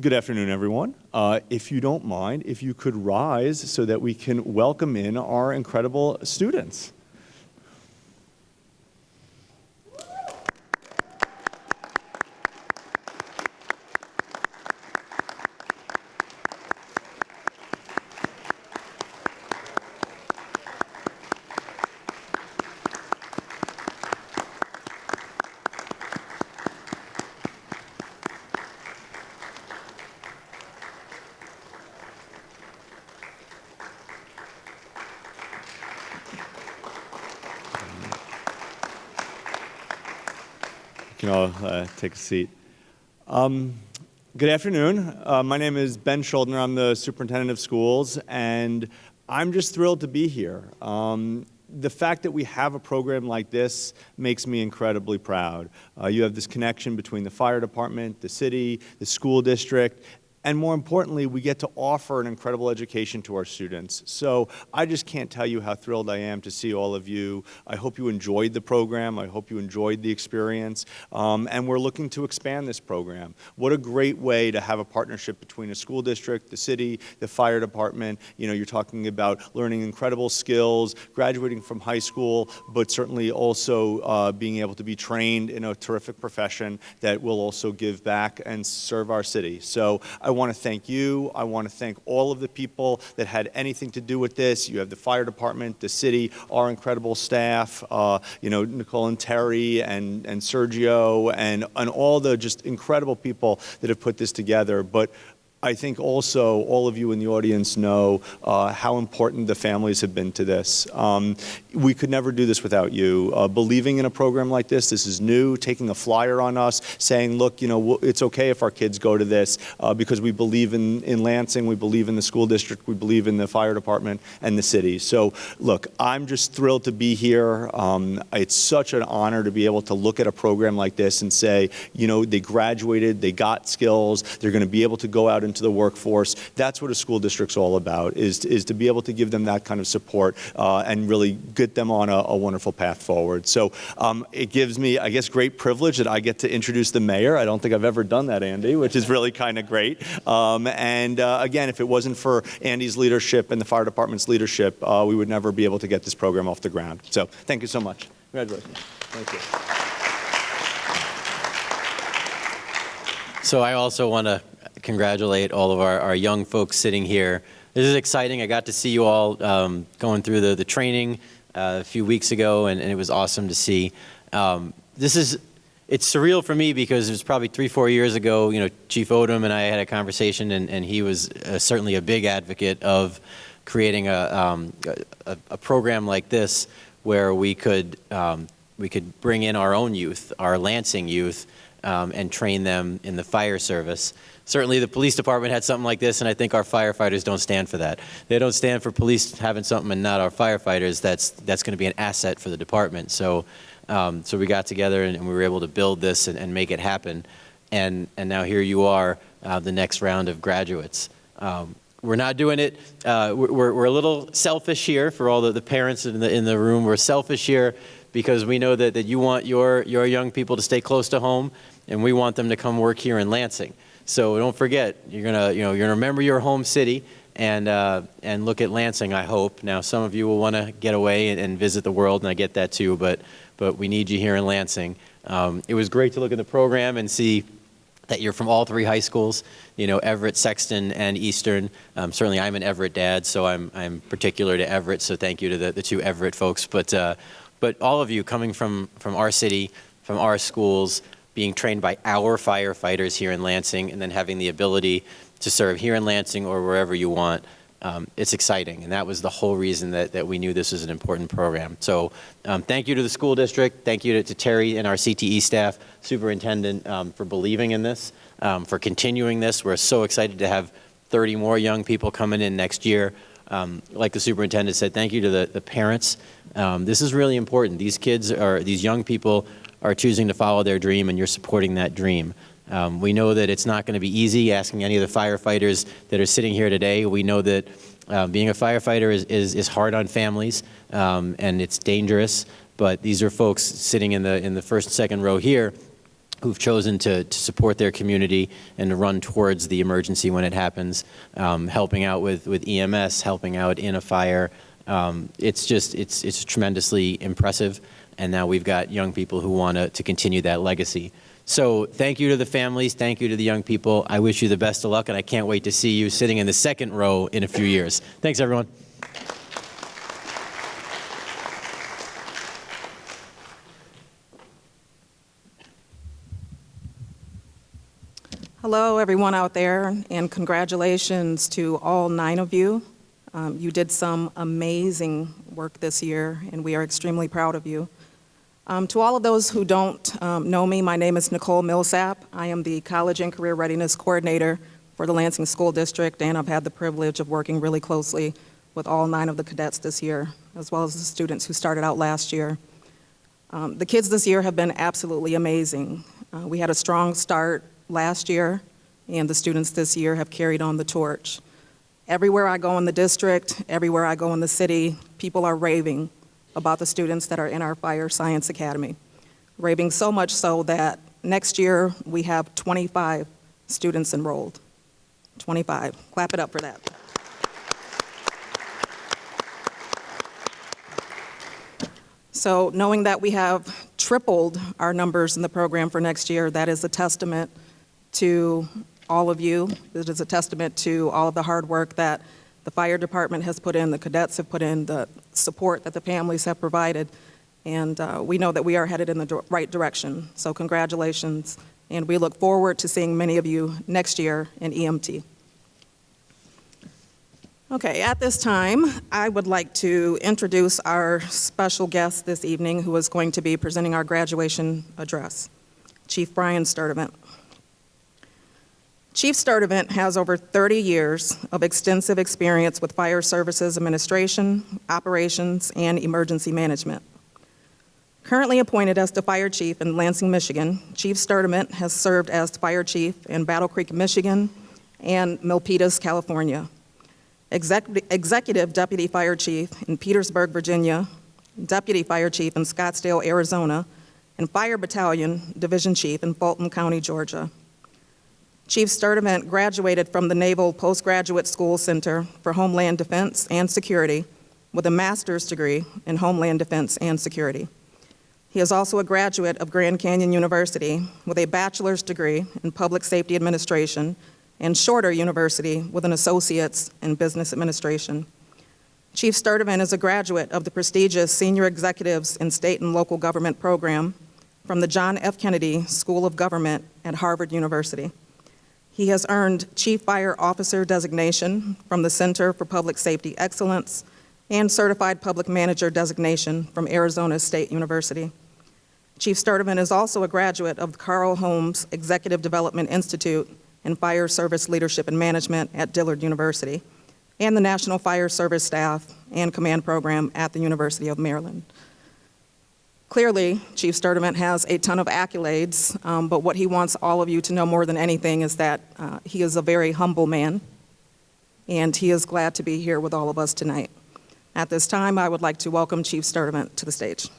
Good afternoon, everyone. If you don't mind, if you could rise so that we can welcome in our incredible students. You can all take a seat. Good afternoon. My name is Ben Schuldner. I'm the superintendent of schools, and I'm just thrilled to be here. The fact that we have a program like this makes me incredibly proud. You have this connection between the fire department, the city, the school district, and more importantly, we get to offer an incredible education to our students. So I just can't tell you how thrilled I am to see all of you. I hope you enjoyed the program. I hope you enjoyed the experience. And we're looking to expand this program. What a great way to have a partnership between a school district, the city, the fire department. You know, you're talking about learning incredible skills, graduating from high school, but certainly also being able to be trained in a terrific profession that will also give back and serve our city. So I want to thank you. I want to thank all of the people that had anything to do with this. You have the fire department, the city, our incredible staff, you know, Nicole and Terry and Sergio and all the just incredible people that have put this together. But I think also all of you in the audience know how important the families have been to this. We could never do this without you. Believing in a program like this is new, taking a flyer on us, saying, look, you know, it's okay if our kids go to this because we believe in Lansing, we believe in the school district, we believe in the fire department and the city. So look, I'm just thrilled to be here. It's such an honor to be able to look at a program like this and say, you know, they graduated, they got skills, they're going to be able to go out into the workforce. That's what a school district's all about, is to be able to give them that kind of support and really get them on a wonderful path forward. So it gives me, I guess, great privilege that I get to introduce the mayor. I don't think I've ever done that, Andy, which is really kind of great. Again, if it wasn't for Andy's leadership and the fire department's leadership, we would never be able to get this program off the ground. So thank you so much. Congratulations. Thank you. So I also want to congratulate all of our young folks sitting here. This is exciting. I got to see you all going through the training a few weeks ago, and it was awesome to see. It's surreal for me because it was probably 3-4 years ago, you know, Chief Odom and I had a conversation, and he was certainly a big advocate of creating a program like this where we could bring in our own youth, our Lansing youth, and train them in the fire service. Certainly the police department had something like this, and I think our firefighters don't stand for that. They don't stand for police having something and not our firefighters. That's going to be an asset for the department. So we got together and we were able to build this and make it happen. And now here you are, the next round of graduates. We're not doing it. We're a little selfish here for all the parents in the room. We're selfish here because we know that you want your young people to stay close to home, and we want them to come work here in Lansing. So don't forget, you're gonna remember your home city and look at Lansing, I hope. Now, some of you will want to get away and visit the world, and I get that too, but we need you here in Lansing. It was great to look at the program and see that you're from all 3 high schools, you know, Everett, Sexton, and Eastern. Certainly I'm an Everett dad, so I'm particular to Everett, so thank you to the 2 Everett folks. But all of you coming from our city, from our schools, being trained by our firefighters here in Lansing, and then having the ability to serve here in Lansing or wherever you want, it's exciting. And that was the whole reason that we knew this was an important program. So thank you to the school district. Thank you to Terry and our CTE staff, superintendent, for believing in this, for continuing this. We're so excited to have 30 more young people coming in next year. Like the superintendent said, thank you to the parents. This is really important. These young people are choosing to follow their dream, and you're supporting that dream. We know that it's not going to be easy. Asking any of the firefighters that are sitting here today, we know that being a firefighter is hard on families, and it's dangerous. But these are folks sitting in the first and second row here who've chosen to support their community and to run towards the emergency when it happens, helping out with EMS, helping out in a fire. It's tremendously impressive, and now we've got young people who want to continue that legacy. So thank you to the families, thank you to the young people. I wish you the best of luck, and I can't wait to see you sitting in the second row in a few years. Thanks, everyone. Hello, everyone out there, and congratulations to all 9 of you. You did some amazing work this year, and we are extremely proud of you. To all of those who don't know me, my name is Nicole Millsap. I am the College and Career Readiness Coordinator for the Lansing School District, and I've had the privilege of working really closely with all 9 of the cadets this year, as well as the students who started out last year. The kids this year have been absolutely amazing. We had a strong start last year, and the students this year have carried on the torch. Everywhere I go in the district, everywhere I go in the city, people are raving about the students that are in our Fire Science Academy. Raving so much so that next year we have 25 students enrolled. 25. Clap it up for that. So knowing that we have tripled our numbers in the program for next year, that is a testament to all of you. It is a testament to all of the hard work that the fire department has put in, the cadets have put in, the support that the families have provided, and we know that we are headed in the right direction. So congratulations, and we look forward to seeing many of you next year in EMT. Okay, at this time, I would like to introduce our special guest this evening who is going to be presenting our graduation address, Chief Brian Sturdivant. Chief Sturdivant has over 30 years of extensive experience with fire services administration, operations, and emergency management. Currently appointed as the fire chief in Lansing, Michigan, Chief Sturdivant has served as fire chief in Battle Creek, Michigan, and Milpitas, California. Executive Deputy Fire Chief in Petersburg, Virginia, Deputy Fire Chief in Scottsdale, Arizona, and Fire Battalion Division Chief in Fulton County, Georgia. Chief Sturdivant graduated from the Naval Postgraduate School Center for Homeland Defense and Security with a master's degree in Homeland Defense and Security. He is also a graduate of Grand Canyon University with a bachelor's degree in Public Safety Administration and Shorter University with an associate's in Business Administration. Chief Sturdivant is a graduate of the prestigious Senior Executives in State and Local Government program from the John F. Kennedy School of Government at Harvard University. He has earned Chief Fire Officer designation from the Center for Public Safety Excellence and Certified Public Manager designation from Arizona State University. Chief Sturdivant is also a graduate of the Carl Holmes Executive Development Institute in Fire Service Leadership and Management at Dillard University and the National Fire Service Staff and Command Program at the University of Maryland. Clearly, Chief Sturdivant has a ton of accolades, but what he wants all of you to know more than anything is that he is a very humble man, and he is glad to be here with all of us tonight. At this time, I would like to welcome Chief Sturdivant to the stage.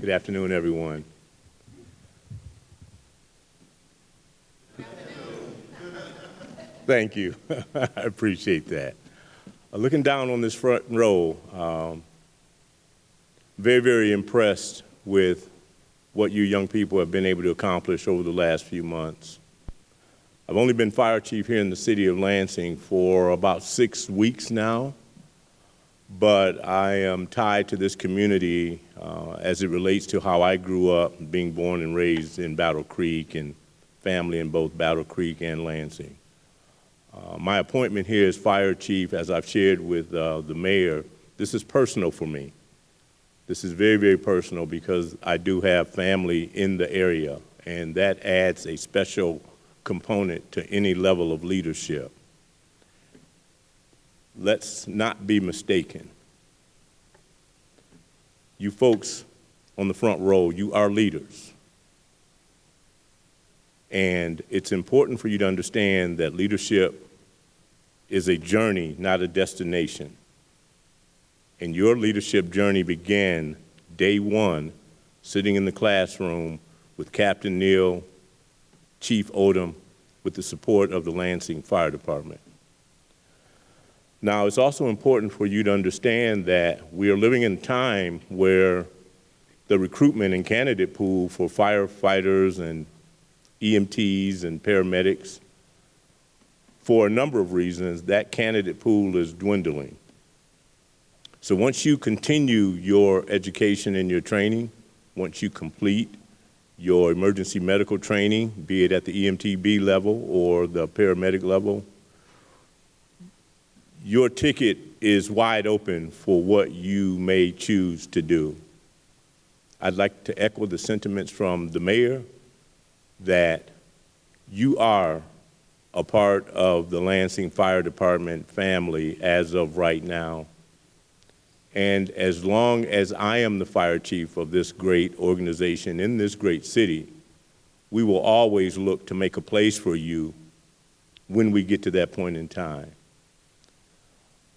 Good afternoon, everyone. Thank you. I appreciate that. Looking down on this front row, very, very impressed with what you young people have been able to accomplish over the last few months. I've only been fire chief here in the city of Lansing for about 6 weeks now, but I am tied to this community as it relates to how I grew up, being born and raised in Battle Creek and family in both Battle Creek and Lansing. My appointment here as fire chief, as I've shared with the mayor, this is personal for me. This is very, very personal because I do have family in the area, and that adds a special component to any level of leadership. Let's not be mistaken. You folks on the front row, you are leaders. And it's important for you to understand that leadership is a journey, not a destination. And your leadership journey began day one, sitting in the classroom with Captain Neal, Chief Odom, with the support of the Lansing Fire Department. Now, it's also important for you to understand that we are living in a time where the recruitment and candidate pool for firefighters and EMTs and paramedics, for a number of reasons, that candidate pool is dwindling. So once you continue your education and your training, once you complete your emergency medical training, be it at the EMTB level or the paramedic level, your ticket is wide open for what you may choose to do. I'd like to echo the sentiments from the mayor that you are a part of the Lansing Fire Department family as of right now. And as long as I am the fire chief of this great organization in this great city, we will always look to make a place for you when we get to that point in time.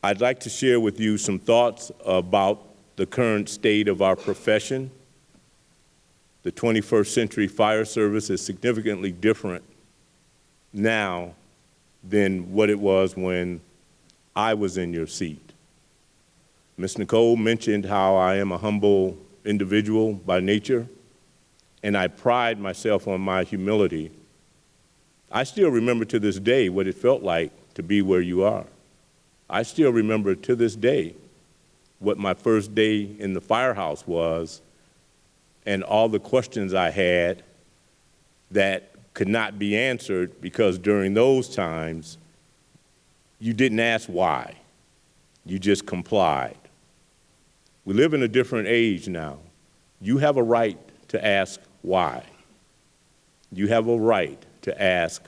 I'd like to share with you some thoughts about the current state of our profession. The 21st century fire service is significantly different now than what it was when I was in your seat. Ms. Nicole mentioned how I am a humble individual by nature, and I pride myself on my humility. I still remember to this day what it felt like to be where you are. I still remember to this day what my first day in the firehouse was and all the questions I had that could not be answered because during those times, you didn't ask why. You just complied. We live in a different age now. You have a right to ask why. You have a right to ask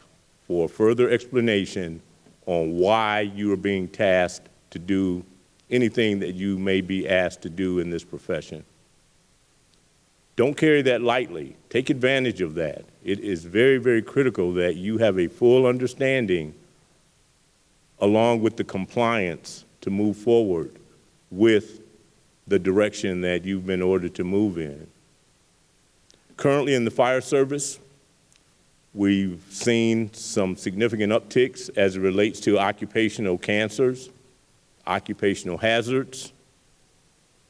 for further explanation on why you are being tasked to do anything that you may be asked to do in this profession. Don't carry that lightly. Take advantage of that. It is very, very critical that you have a full understanding along with the compliance to move forward with the direction that you've been ordered to move in. Currently in the fire service, we've seen some significant upticks as it relates to occupational cancers, occupational hazards,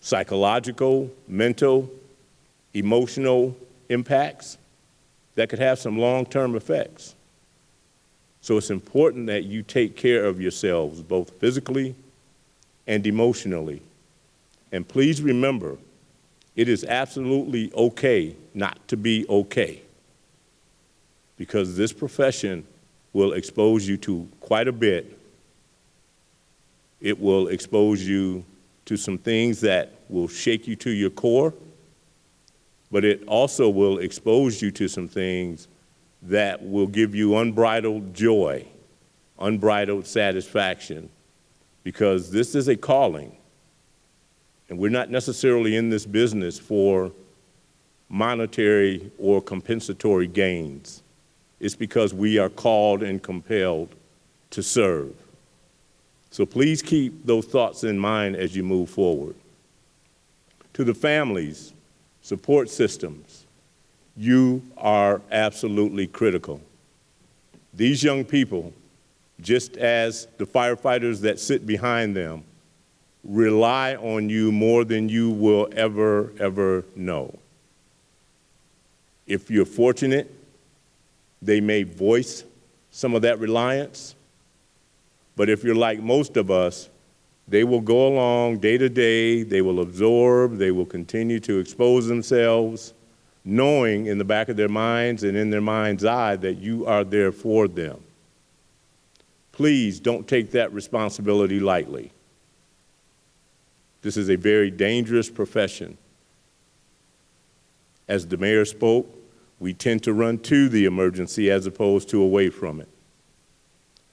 psychological, mental, emotional impacts that could have some long-term effects. So it's important that you take care of yourselves, both physically and emotionally. And please remember, it is absolutely okay not to be okay, because this profession will expose you to quite a bit. It will expose you to some things that will shake you to your core, but it also will expose you to some things that will give you unbridled joy, unbridled satisfaction, because this is a calling. And we're not necessarily in this business for monetary or compensatory gains. It's because we are called and compelled to serve. So please keep those thoughts in mind as you move forward. To the families, support systems, you are absolutely critical. These young people, just as the firefighters that sit behind them, rely on you more than you will ever know. If you're fortunate, they may voice some of that reliance, but if you're like most of us, they will go along day to day, they will absorb, they will continue to expose themselves, knowing in the back of their minds and in their mind's eye that you are there for them. Please don't take that responsibility lightly. This is a very dangerous profession. As the mayor spoke, we tend to run to the emergency as opposed to away from it.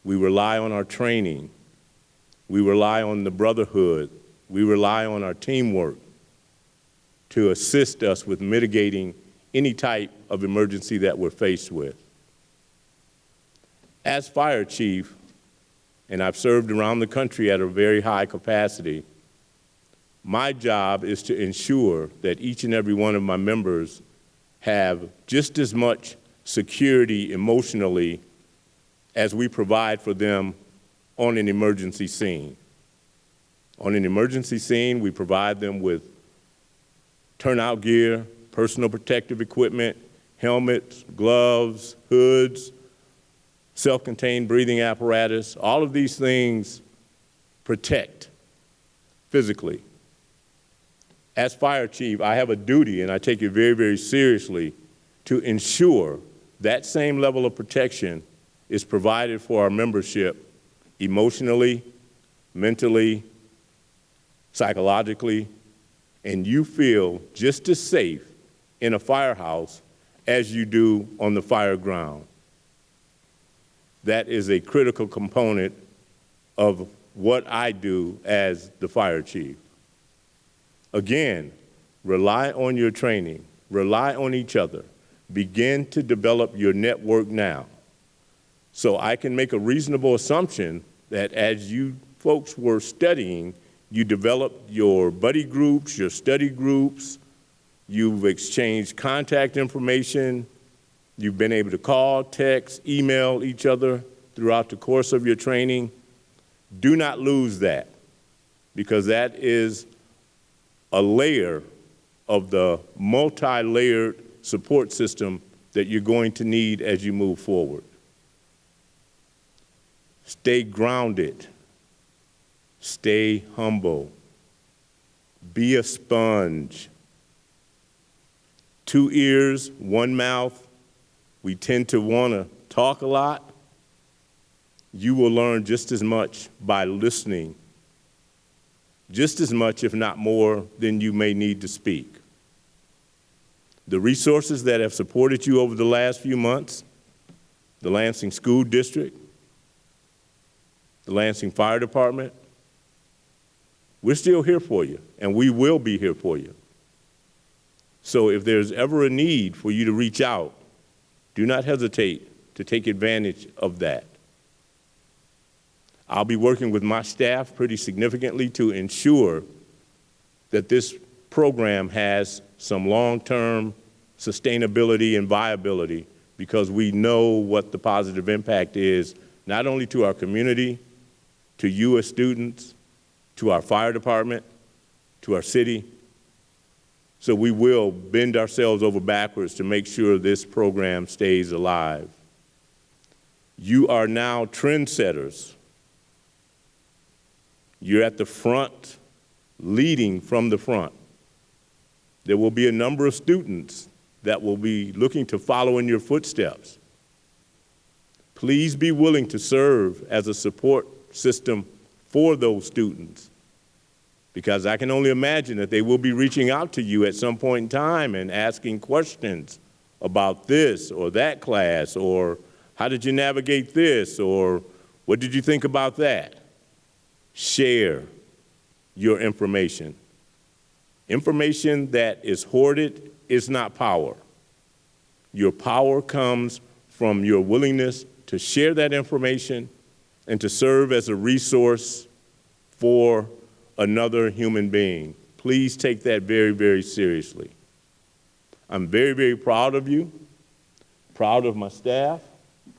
We rely on our training. We rely on the brotherhood. We rely on our teamwork to assist us with mitigating any type of emergency that we're faced with. As fire chief, and I've served around the country at a very high capacity. My job is to ensure that each and every one of my members have just as much security emotionally as we provide for them on an emergency scene. On an emergency scene, we provide them with turnout gear, personal protective equipment, helmets, gloves, hoods, self-contained breathing apparatus. All of these things protect physically. As fire chief, I have a duty, and I take it very, very seriously, to ensure that same level of protection is provided for our membership emotionally, mentally, psychologically, and you feel just as safe in a firehouse as you do on the fire ground. That is a critical component of what I do as the fire chief. Again, rely on your training, rely on each other. Begin to develop your network now. So I can make a reasonable assumption that as you folks were studying, you developed your buddy groups, your study groups, you've exchanged contact information, you've been able to call, text, email each other throughout the course of your training. Do not lose that, because that is a layer of the multi-layered support system that you're going to need as you move forward. Stay grounded. Stay humble. Be a sponge. 2 ears, 1 mouth. We tend to want to talk a lot. You will learn just as much by listening, just as much, if not more, than you may need to speak. The resources that have supported you over the last few months, the Lansing School District, the Lansing Fire Department, we're still here for you, and we will be here for you. So if there's ever a need for you to reach out, do not hesitate to take advantage of that. I'll be working with my staff pretty significantly to ensure that this program has some long-term sustainability and viability, because we know what the positive impact is, not only to our community, to you as students, to our fire department, to our city. So we will bend ourselves over backwards to make sure this program stays alive. You are now trendsetters. You're at the front, leading from the front. There will be a number of students that will be looking to follow in your footsteps. Please be willing to serve as a support system for those students, because I can only imagine that they will be reaching out to you at some point in time and asking questions about this or that class, or how did you navigate this, or what did you think about that? Share your information. Information that is hoarded is not power. Your power comes from your willingness to share that information and to serve as a resource for another human being. Please take that very, very seriously. I'm very, very proud of you, proud of my staff,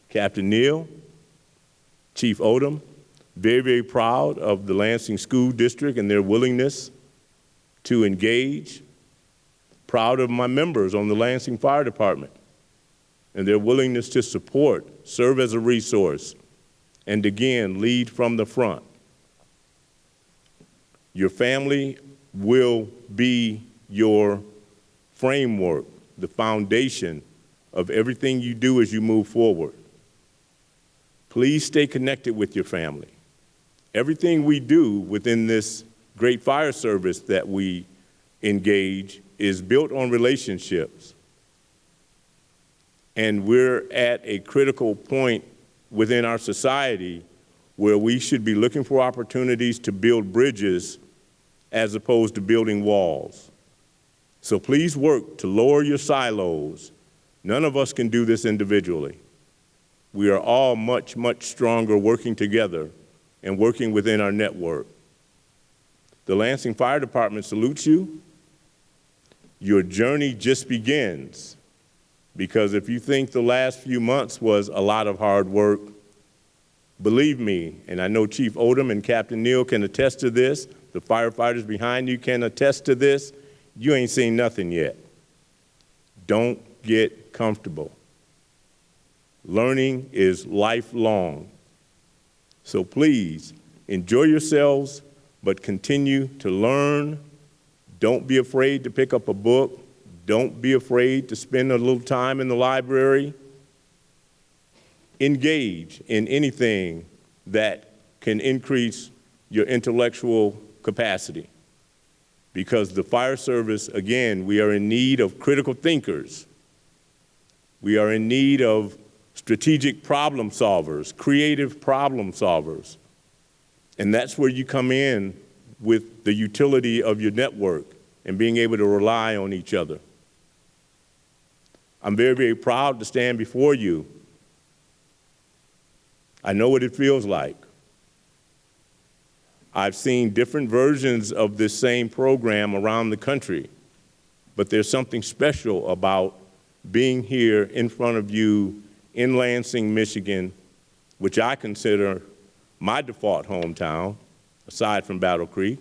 Captain Neal, Chief Odom, very, very proud of the Lansing School District and their willingness to engage, proud of my members on the Lansing Fire Department and their willingness to support, serve as a resource, and again, lead from the front. Your family will be your framework, the foundation of everything you do as you move forward. Please stay connected with your family. Everything we do within this great fire service that we engage is built on relationships. And we're at a critical point within our society where we should be looking for opportunities to build bridges as opposed to building walls. So please work to lower your silos. None of us can do this individually. We are all much, much stronger working together and working within our network. The Lansing Fire Department salutes you. Your journey just begins, because if you think the last few months was a lot of hard work, believe me, and I know Chief Odom and Captain Neal can attest to this, the firefighters behind you can attest to this, you ain't seen nothing yet. Don't get comfortable. Learning is lifelong. So please, enjoy yourselves, but continue to learn. Don't be afraid to pick up a book. Don't be afraid to spend a little time in the library. Engage in anything that can increase your intellectual capacity. Because the fire service, again, we are in need of critical thinkers. We are in need of strategic problem solvers, creative problem solvers. And that's where you come in with the utility of your network and being able to rely on each other. I'm very, very proud to stand before you. I know what it feels like. I've seen different versions of this same program around the country, but there's something special about being here in front of you in Lansing, Michigan, which I consider my default hometown, aside from Battle Creek.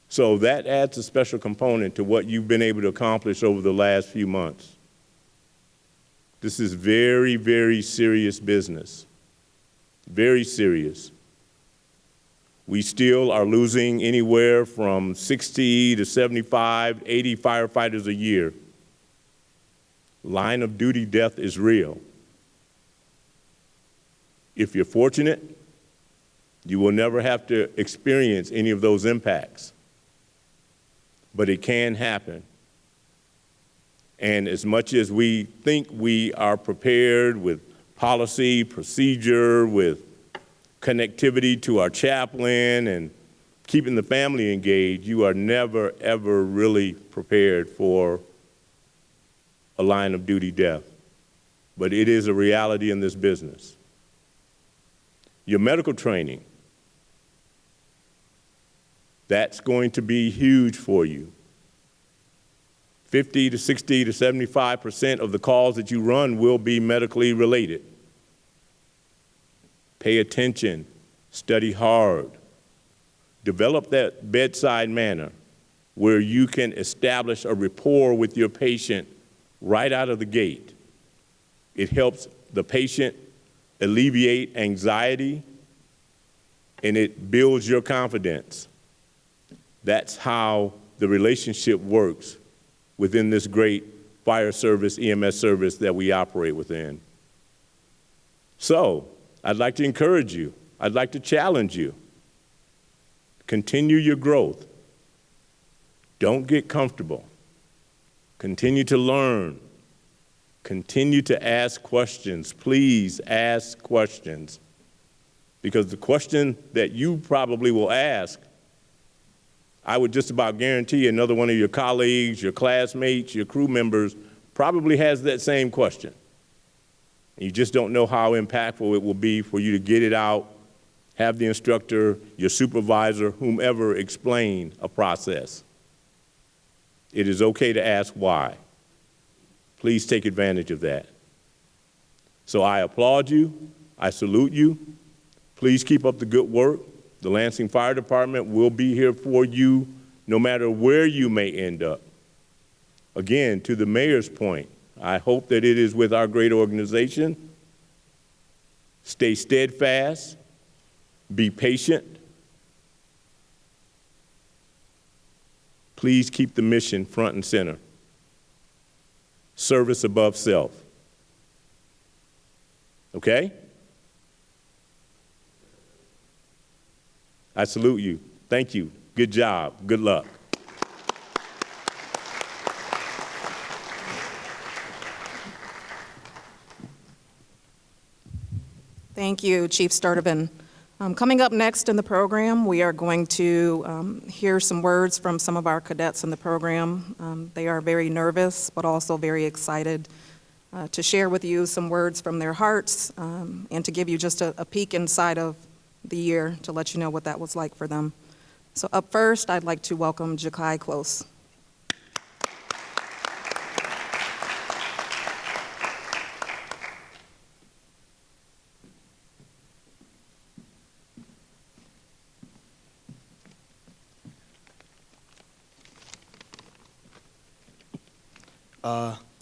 So that adds a special component to what you've been able to accomplish over the last few months. This is very, very serious business. Very serious. We still are losing anywhere from 60 to 75, 80 firefighters a year. Line of duty death is real. If you're fortunate, you will never have to experience any of those impacts. But it can happen. And as much as we think we are prepared with policy, procedure, with connectivity to our chaplain and keeping the family engaged, you are never, ever really prepared for a line of duty death. But it is a reality in this business. Your medical training, that's going to be huge for you. 50 to 60 to 75% of the calls that you run will be medically related. Pay attention, study hard, develop that bedside manner where you can establish a rapport with your patient right out of the gate. It helps the patient alleviate anxiety, and it builds your confidence. That's how the relationship works within this great fire service, EMS service that we operate within. So, I'd like to encourage you. I'd like to challenge you. Continue your growth. Don't get comfortable. Continue to learn. Continue to ask questions. Please ask questions. Because the question that you probably will ask, I would just about guarantee another one of your colleagues, your classmates, your crew members probably has that same question. You just don't know how impactful it will be for you to get it out, have the instructor, your supervisor, whomever explain a process. It is okay to ask why. Please take advantage of that. So I applaud you. I salute you. Please keep up the good work. The Lansing Fire Department will be here for you no matter where you may end up. Again, to the mayor's point, I hope that it is with our great organization. Stay steadfast, be patient. Please keep the mission front and center. Service above self. Okay? I salute you. Thank you. Good job. Good luck. Thank you, Chief Sturdivant. Coming up next in the program, we are going to hear some words from some of our cadets in the program. They are very nervous, but also very excited to share with you some words from their hearts and to give you just a peek inside of the year to let you know what that was like for them. So up first, I'd like to welcome Jakai Close.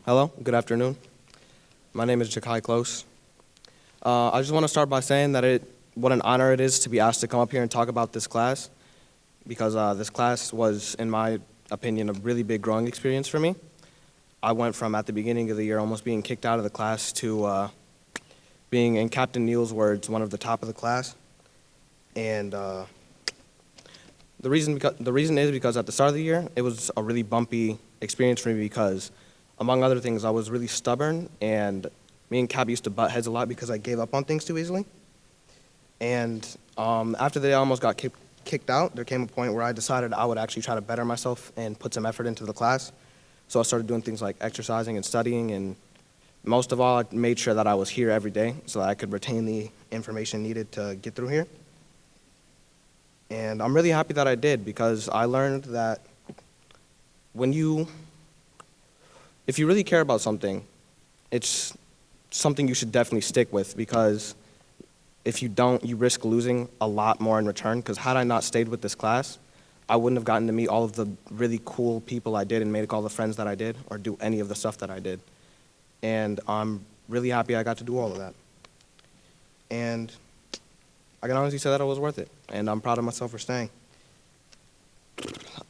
Hello, good afternoon. My name is Jakai Close. I just want to start by saying that what an honor it is to be asked to come up here and talk about this class, because this class was, in my opinion, a really big growing experience for me. I went from, at the beginning of the year, almost being kicked out of the class to being, in Captain Neal's words, one of the top of the class. And the reason is because at the start of the year, it was a really bumpy experience for me because, among other things, I was really stubborn, and me and Cap used to butt heads a lot because I gave up on things too easily. And after they almost got kicked out, there came a point where I decided I would actually try to better myself and put some effort into the class. So I started doing things like exercising and studying, and most of all, I made sure that I was here every day so that I could retain the information needed to get through here. And I'm really happy that I did, because I learned that if you really care about something, it's something you should definitely stick with, because if you don't, you risk losing a lot more in return. Because had I not stayed with this class, I wouldn't have gotten to meet all of the really cool people I did and make all the friends that I did or do any of the stuff that I did. And I'm really happy I got to do all of that. And I can honestly say that it was worth it, and I'm proud of myself for staying.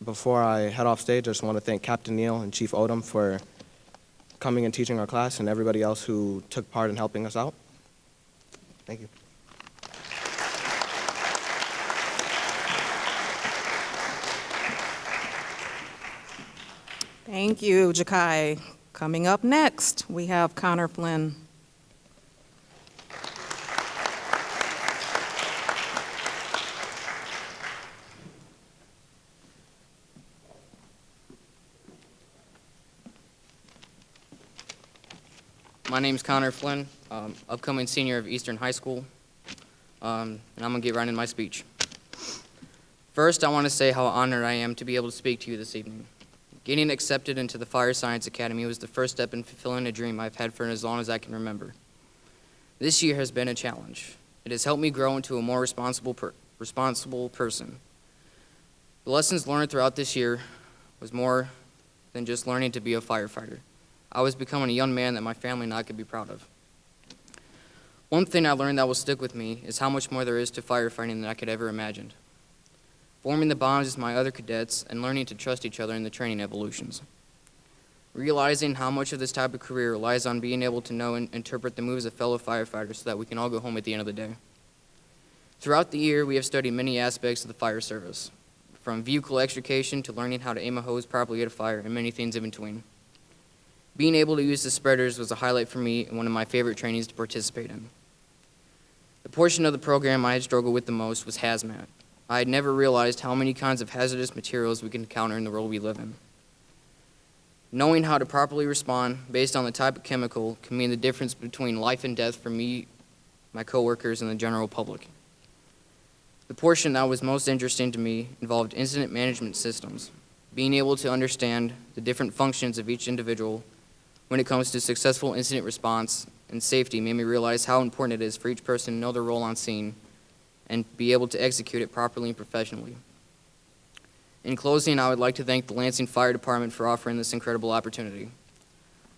Before I head off stage, I just want to thank Captain Neal and Chief Odom for coming and teaching our class, and everybody else who took part in helping us out. Thank you. Thank you, Jakai. Coming up next, we have Connor Flynn. My name's Connor Flynn, upcoming senior of Eastern High School, and I'm going to get right into my speech. First, I want to say how honored I am to be able to speak to you this evening. Getting accepted into the Fire Science Academy was the first step in fulfilling a dream I've had for as long as I can remember. This year has been a challenge. It has helped me grow into a more responsible person. The lessons learned throughout this year was more than just learning to be a firefighter. I was becoming a young man that my family and I could be proud of. One thing I learned that will stick with me is how much more there is to firefighting than I could ever imagined. Forming the bonds with my other cadets and learning to trust each other in the training evolutions. Realizing how much of this type of career relies on being able to know and interpret the moves of fellow firefighters so that we can all go home at the end of the day. Throughout the year, we have studied many aspects of the fire service, from vehicle extrication to learning how to aim a hose properly at a fire and many things in between. Being able to use the spreaders was a highlight for me and one of my favorite trainings to participate in. The portion of the program I had struggled with the most was Hazmat. I had never realized how many kinds of hazardous materials we can encounter in the world we live in. Knowing how to properly respond based on the type of chemical can mean the difference between life and death for me, my coworkers, and the general public. The portion that was most interesting to me involved incident management systems, being able to understand the different functions of each individual when it comes to successful incident response and safety made me realize how important it is for each person to know their role on scene and be able to execute it properly and professionally. In closing, I would like to thank the Lansing Fire Department for offering this incredible opportunity.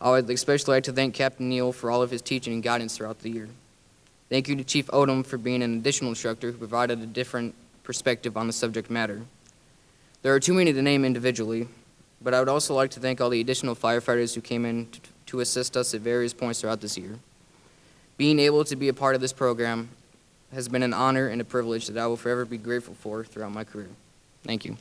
I would especially like to thank Captain Neal for all of his teaching and guidance throughout the year. Thank you to Chief Odom for being an additional instructor who provided a different perspective on the subject matter. There are too many to name individually, but I would also like to thank all the additional firefighters who came in to assist us at various points throughout this year. Being able to be a part of this program has been an honor and a privilege that I will forever be grateful for throughout my career. Thank you.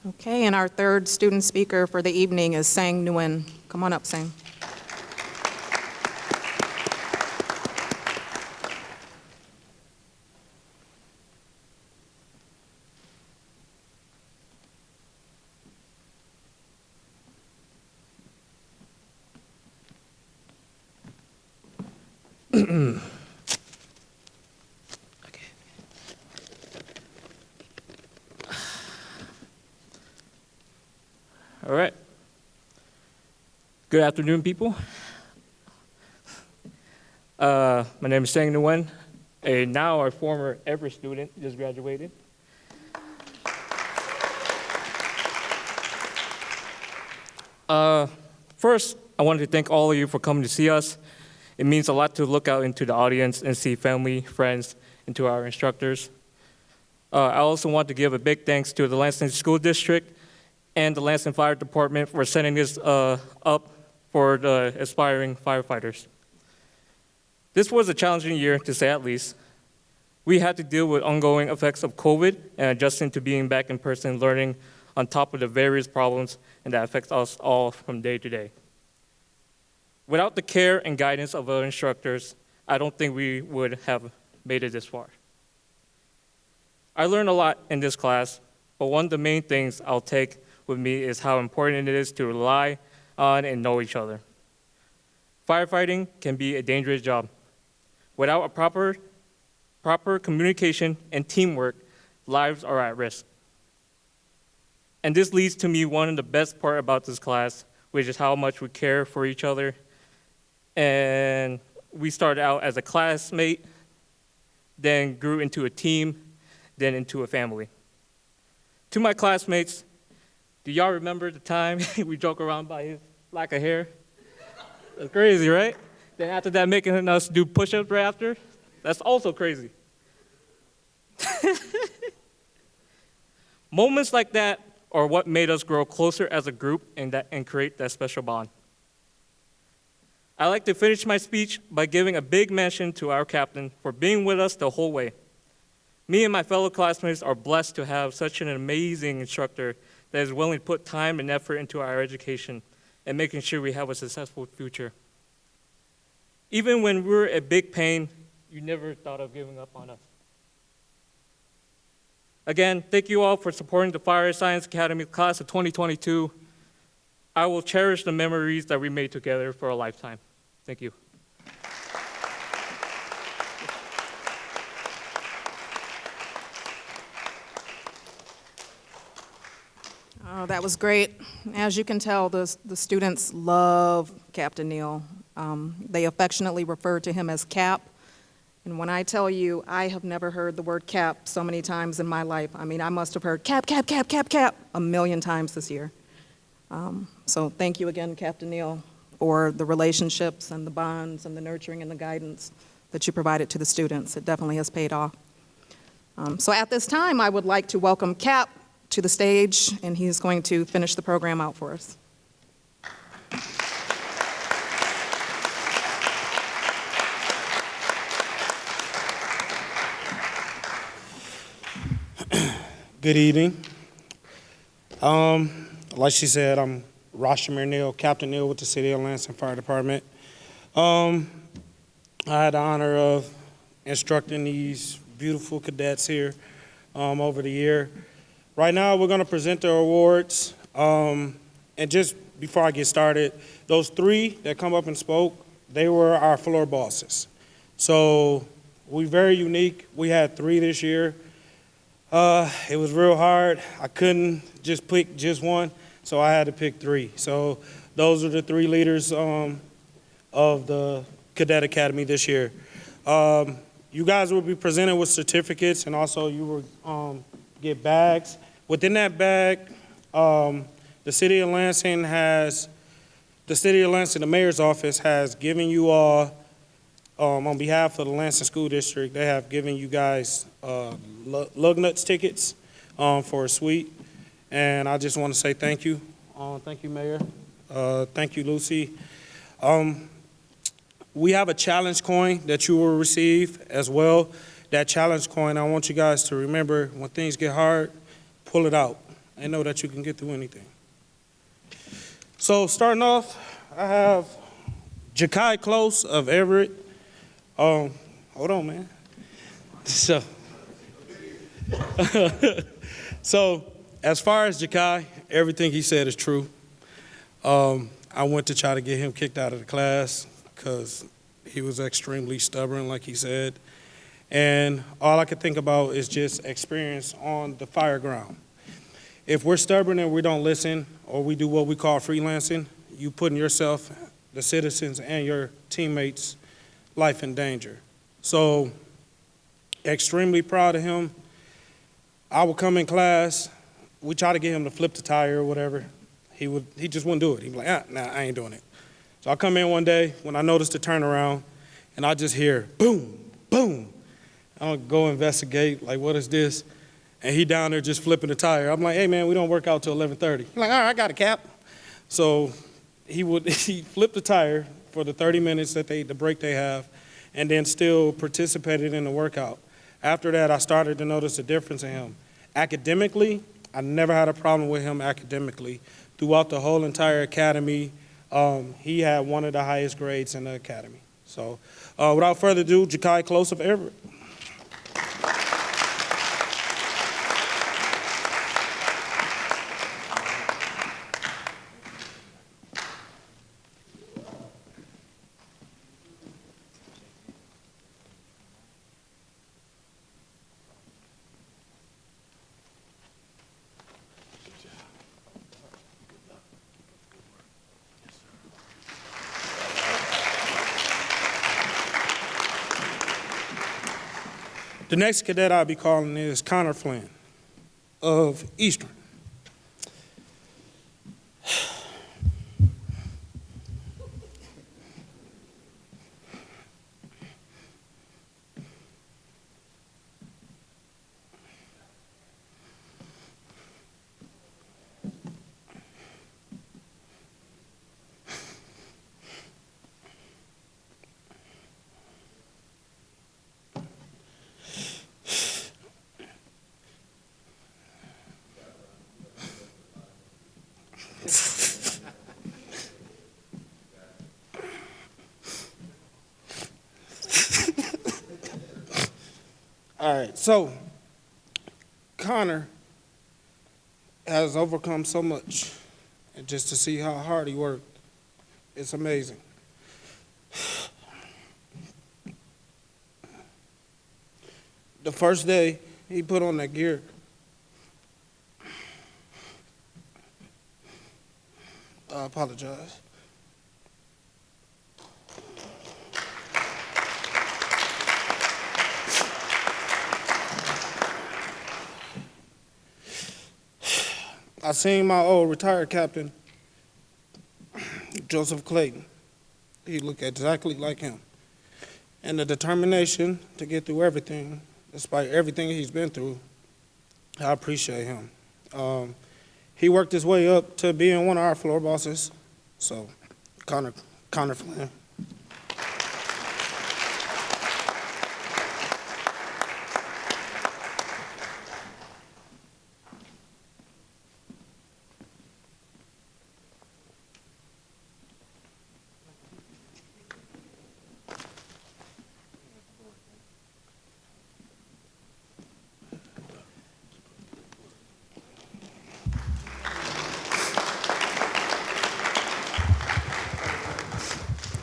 Okay, and our third student speaker for the evening is Sang Nguyen. Come on up, Sang. All right. Good afternoon, people. My name is Nguyen, now a former Everett student, just graduated. First, I wanted to thank all of you for coming to see us. It means a lot to look out into the audience and see family, friends, and to our instructors. I also want to give a big thanks to the Lansing School District and the Lansing Fire Department for setting this up for the aspiring firefighters. This was a challenging year, to say at least. We had to deal with ongoing effects of COVID and adjusting to being back in person, learning on top of the various problems and that affects us all from day to day. Without the care and guidance of our instructors, I don't think we would have made it this far. I learned a lot in this class, but one of the main things I'll take with me is how important it is to rely on and know each other. Firefighting can be a dangerous job. Without a proper communication and teamwork, lives are at risk. And this leads to me one of the best part about this class, which is how much we care for each other. And we started out as a classmate, then grew into a team, then into a family. To my classmates, do y'all remember the time we joke around about his lack of hair? That's crazy, right? Then after that, making us do push-ups right after? That's also crazy. Moments like that are what made us grow closer as a group and create that special bond. I like to finish my speech by giving a big mention to our captain for being with us the whole way. Me and my fellow classmates are blessed to have such an amazing instructor that is willing to put time and effort into our education and making sure we have a successful future. Even when we were at big pain, you never thought of giving up on us. Again, thank you all for supporting the Fire Science Academy class of 2022. I will cherish the memories that we made together for a lifetime. Thank you. Oh, that was great. As you can tell, the students love Captain Neal. They affectionately refer to him as Cap. And when I tell you, I have never heard the word Cap so many times in my life. I mean, I must have heard Cap, Cap, Cap, Cap, Cap a million times this year. So thank you again, Captain Neal, for the relationships and the bonds and the nurturing and the guidance that you provided to the students. It definitely has paid off. So at this time, I would like to welcome Cap to the stage, and he's going to finish the program out for us. Good evening. Like she said, I'm Roshamir Neal, Captain Neal with the City of Lansing Fire Department. I had the honor of instructing these beautiful cadets here over the year. Right now, we're going to present the awards. And just before I get started, those three that come up and spoke, they were our floor bosses. So we're very unique. We had three this year. It was real hard. I couldn't just pick just one, so I had to pick three. So those are the three leaders of the Cadet Academy this year. You guys will be presented with certificates, and also you will get bags. Within that bag, the City of Lansing, the Mayor's Office has given you all, on behalf of the Lansing School District, they have given you guys lug nuts tickets for a suite. And I just want to say thank you. Thank you, Mayor. Thank you, Lucy. We have a challenge coin that you will receive as well. That challenge coin, I want you guys to remember when things get hard, pull it out and know that you can get through anything. So starting off, I have Jakai Close of Everett. Hold on, man. So as far as Jakai, everything he said is true. I went to try to get him kicked out of the class because He was extremely stubborn, like he said. And all I could think about is just experience on the fire ground. If we're stubborn and we don't listen, or we do what we call freelancing, you putting yourself, the citizens, and your teammates' life in danger. So, extremely proud of him. I would come in class, we try to get him to flip the tire or whatever. He just wouldn't do it. He'd be like, nah, I ain't doing it. So I come in one day when I noticed the turnaround, and I just hear boom, boom. I'll go investigate, like, what is this? And he down there just flipping the tire. I'm like, hey, man, we don't work out till 11:30. He's like, all right, I got a cap. So he flipped the tire for the 30 minutes the break they have, and then still participated in the workout. After that, I started to notice a difference in him. Academically, I never had a problem with him academically. Throughout the whole entire academy, he had one of the highest grades in the academy. So without further ado, Jakai Close of Everett. The next cadet I'll be calling is Connor Flynn of Eastern. All right, so Connor has overcome so much, and just to see how hard he worked, it's amazing. The first day he put on that gear, I apologize. I seen my old retired captain, Joseph Clayton. He looked exactly like him. And the determination to get through everything, despite everything he's been through, I appreciate him. He worked his way up to being one of our floor bosses. So, Connor Flynn.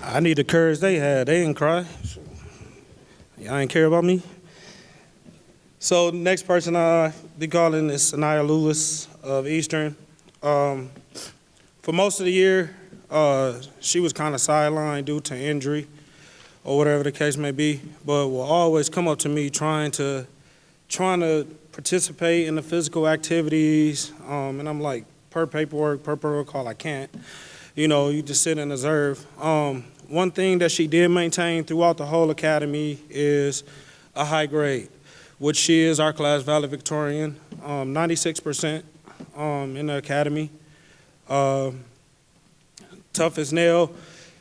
I need the courage they had. They didn't cry. Y'all ain't care about me. So the next person I'll be calling is Sanaya Lewis of Eastern. For most of the year, she was kind of sidelined due to injury or whatever the case may be, but will always come up to me trying to participate in the physical activities, and I'm like, per paperwork, per protocol, I can't. You know, you just sit and observe. One thing that she did maintain throughout the whole academy is a high grade, which she is our class valedictorian, 96% in the academy. Tough as nail.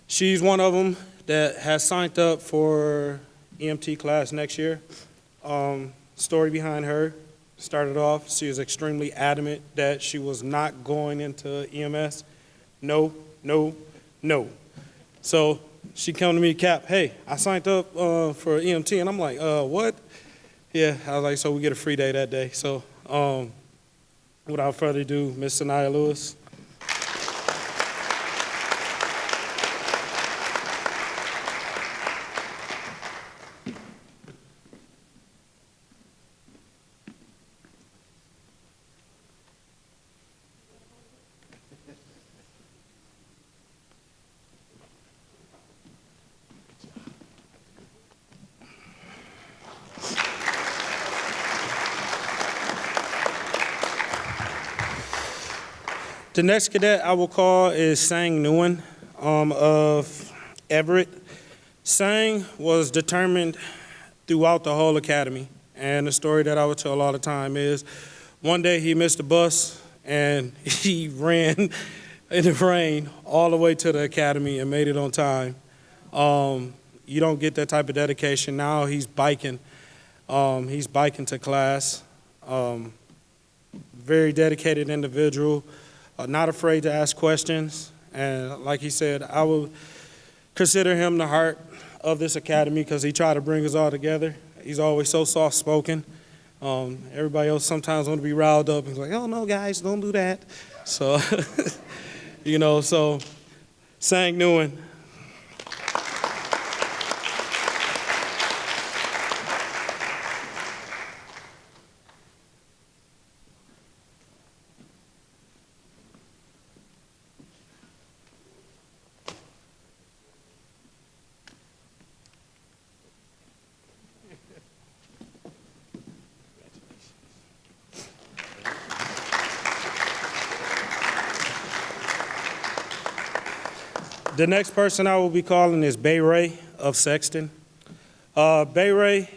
She's one of them that has signed up for EMT class next year. Story behind her, started off, she was extremely adamant that she was not going into EMS. No. So she come to me, Cap, hey, I signed up for EMT, and I'm like, what? Yeah, I was like, so we get a free day that day. So without further ado, Miss Sanaya Lewis. The next cadet I will call is Sang Nguyen of Everett. Sang was determined throughout the whole academy, and the story that I would tell all the time is one day he missed the bus and he ran in the rain all the way to the academy and made it on time. You don't get that type of dedication. Now he's biking. He's biking to class. Very dedicated individual, not afraid to ask questions. And like he said, I would consider him the heart of this academy because he tried to bring us all together. He's always so soft-spoken. Everybody else sometimes want to be riled up and like, oh, no, guys, don't do that. So, so Sang Nguyen. The next person I will be calling is Bay Ray of Sexton. Bay Ray,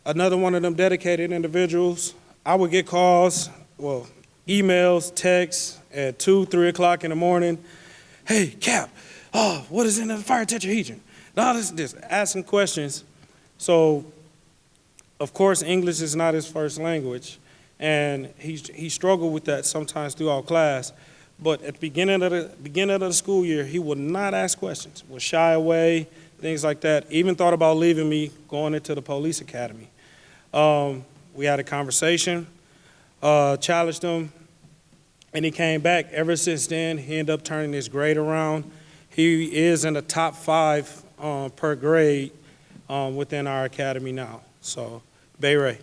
another one of them dedicated individuals. I would get calls, emails, texts at 2, 3 o'clock in the morning. Hey, Cap, what is in the fire tetrahedron? This, asking questions. So, of course, English is not his first language, and he struggled with that sometimes throughout class. But at the beginning of the school year, he would not ask questions, would shy away, things like that. Even thought about leaving me, going into the police academy. We had a conversation, challenged him, and he came back. Ever since then, he ended up turning his grade around. He is in the top 5 per grade within our academy now. So, Bay Ray.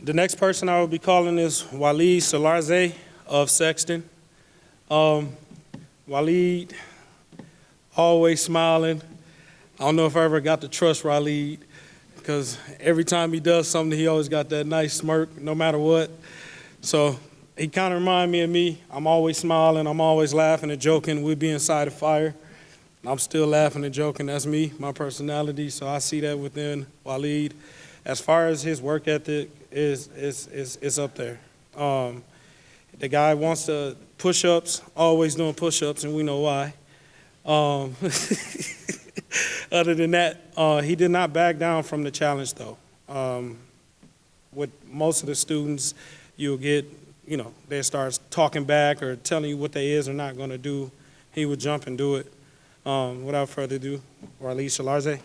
The next person I will be calling is Waleed Salarze of Sexton. Waleed, always smiling. I don't know if I ever got to trust Waleed because every time he does something, he always got that nice smirk no matter what. So he kind of reminds me of me. I'm always smiling. I'm always laughing and joking. We'd be inside a fire. I'm still laughing and joking. That's me, my personality. So I see that within Waleed. As far as his work ethic is up there. The guy wants to push-ups, always doing push-ups, and we know why. Other than that, he did not back down from the challenge, though. With most of the students, you'll get, they start talking back or telling you what they is or not going to do. He would jump and do it. Without further ado, Waleed Salarze.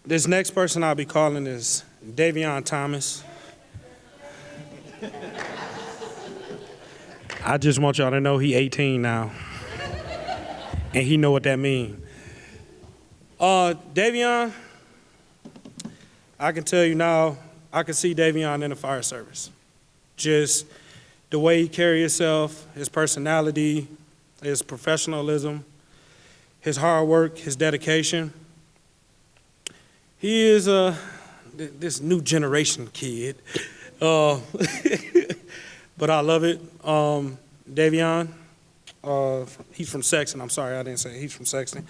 This next person I'll be calling is Davion Thomas. I just want y'all to know he 18 now, and he know what that means. Davion, I can tell you now, I can see Davion in the fire service. Just the way he carries himself, his personality, his professionalism, his hard work, his dedication. He is this new generation kid, but I love it. Davion, he's from Sexton. I'm sorry, I didn't say he's from Sexton.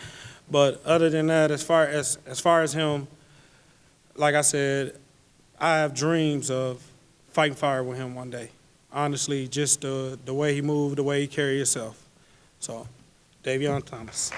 But other than that, as far as him, like I said, I have dreams of fighting fire with him one day. Honestly, just the way he moved, the way he carried himself. So, Davion Thomas.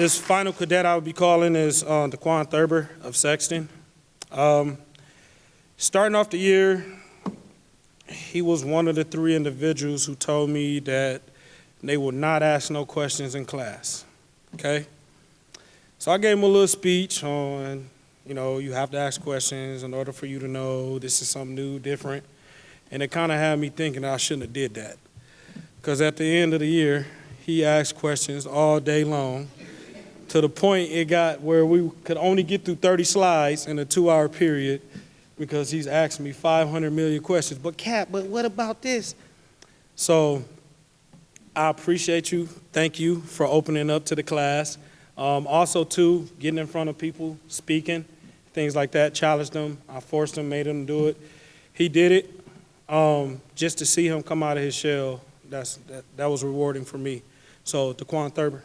This final cadet I would be calling is Daquan Thurber of Sexton. Starting off the year, he was one of the 3 individuals who told me that they would not ask no questions in class, okay? So I gave him a little speech on, you have to ask questions in order for you to know this is something new, different. And it kind of had me thinking I shouldn't have did that. Because at the end of the year, he asked questions all day long, to the point it got where we could only get through 30 slides in a 2-hour period because he's asked me 500 million questions. But what about this? So I appreciate you. Thank you for opening up to the class. Also, too, getting in front of people, speaking, things like that, challenged them. I forced him, made him do it. He did it. Just to see him come out of his shell, that was rewarding for me. So, Daquan Thurber.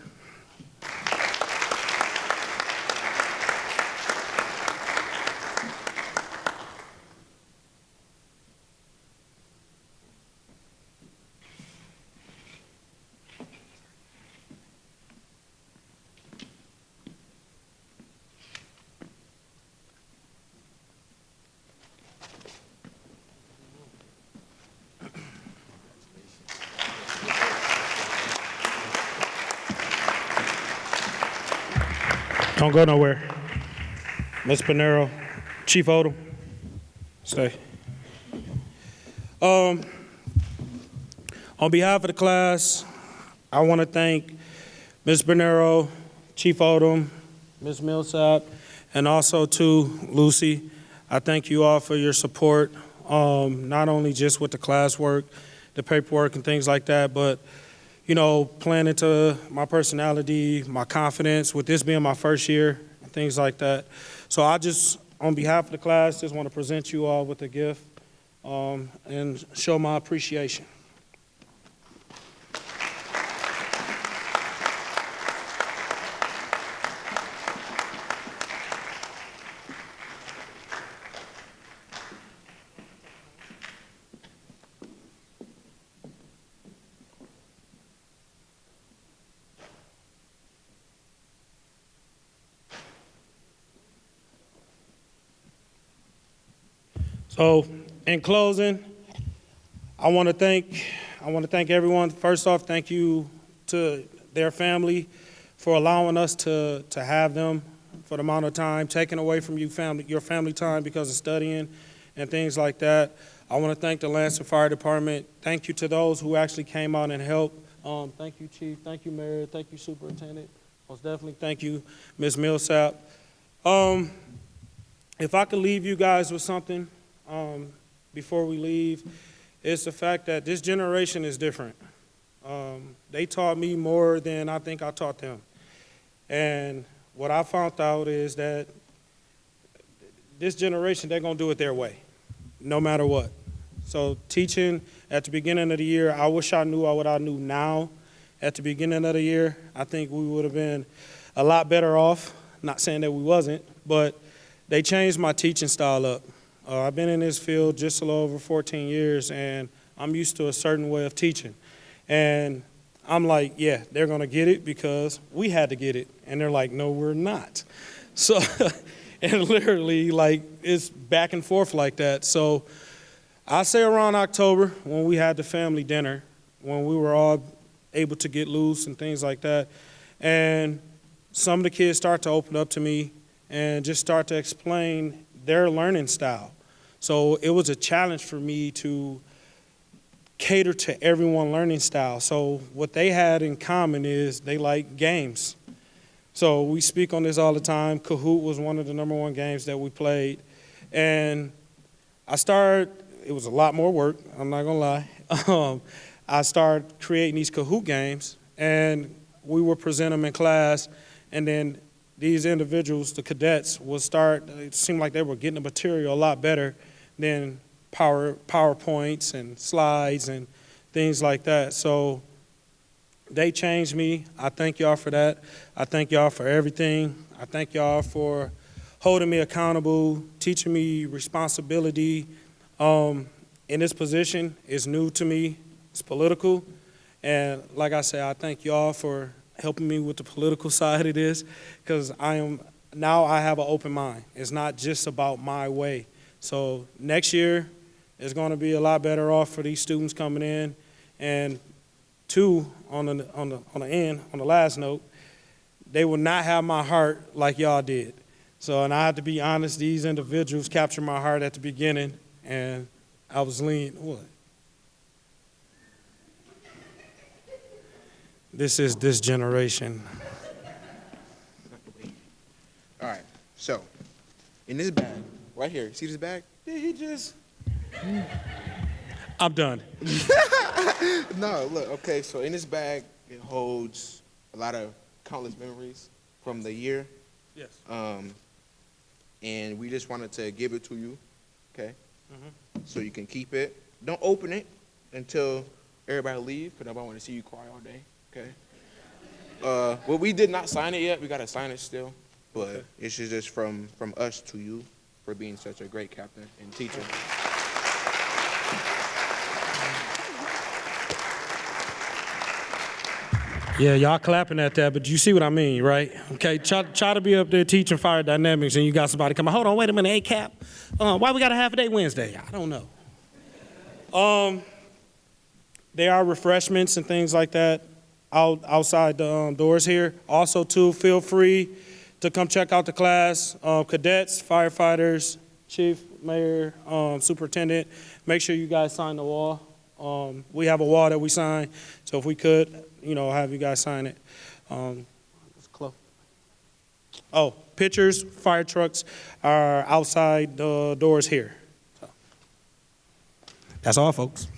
Don't go nowhere. Ms. Pinero, Chief Odom, stay. On behalf of the class, I want to thank Ms. Pinero, Chief Odom, Ms. Millsap, and also to Lucy. I thank you all for your support, not only just with the classwork, the paperwork and things like that, but playing into my personality, my confidence, with this being my first year, and things like that. So I just, on behalf of the class, just want to present you all with a gift and show my appreciation. So, in closing, I want to thank everyone. First off, thank you to their family for allowing us to have them for the amount of time, taken away from you your family time because of studying and things like that. I want to thank the Lansing Fire Department. Thank you to those who actually came out and helped. Thank you, Chief. Thank you, Mayor. Thank you, Superintendent. Most definitely thank you, Ms. Millsap. If I could leave you guys with something, before we leave, it's the fact that this generation is different. They taught me more than I think I taught them. And what I found out is that this generation, they're going to do it their way, no matter what. So teaching at the beginning of the year, I wish I knew what I knew now at the beginning of the year. I think we would have been a lot better off. Not saying that we wasn't, but they changed my teaching style up. I've been in this field just a little over 14 years, and I'm used to a certain way of teaching. And I'm like, yeah, they're going to get it because we had to get it. And they're like, no, we're not. So, and literally, like, it's back and forth like that. So I say around October, when we had the family dinner, when we were all able to get loose and things like that, and some of the kids start to open up to me and just start to explain their learning style. So it was a challenge for me to cater to everyone's learning style. So what they had in common is they like games. So we speak on this all the time. Kahoot was one of the #1 games that we played. And it was a lot more work, I'm not gonna lie. I started creating these Kahoot games, and we would present them in class, and then these individuals, the cadets, it seemed like they were getting the material a lot better than PowerPoints and slides and things like that. So they changed me. I thank y'all for that. I thank y'all for everything. I thank y'all for holding me accountable, teaching me responsibility. In this position, it's new to me. It's political. And like I said, I thank y'all for helping me with the political side of this, because I have an open mind. It's not just about my way. So next year is going to be a lot better off for these students coming in. And two, on the last note, they will not have my heart like y'all did. So, and I have to be honest, these individuals captured my heart at the beginning, and I was leaning, what? This is this generation. All right, so in this bag, right here, see this bag? Did he just? I'm done. No, look, okay, so in this bag, it holds a lot of countless memories from the year. Yes. And we just wanted to give it to you, okay? So you can keep it. Don't open it until everybody leave, because nobody want to see you cry all day, okay? Well, we did not sign it yet. We got to sign it still. But it's just from us to you for being such a great captain and teacher. Yeah, y'all clapping at that, but you see what I mean, right? Okay, try to be up there teaching fire dynamics, and you got somebody come, hold on, wait a minute, hey, Cap, why we got a half a day Wednesday? I don't know. There are refreshments and things like that outside the doors here. Also, too, feel free to come check out the class. Cadets, firefighters, chief, mayor, superintendent, make sure you guys sign the wall. We have a wall that we sign, so if we could, have you guys sign it. It's close. Oh, pictures, fire trucks are outside the doors here. So, that's all, folks.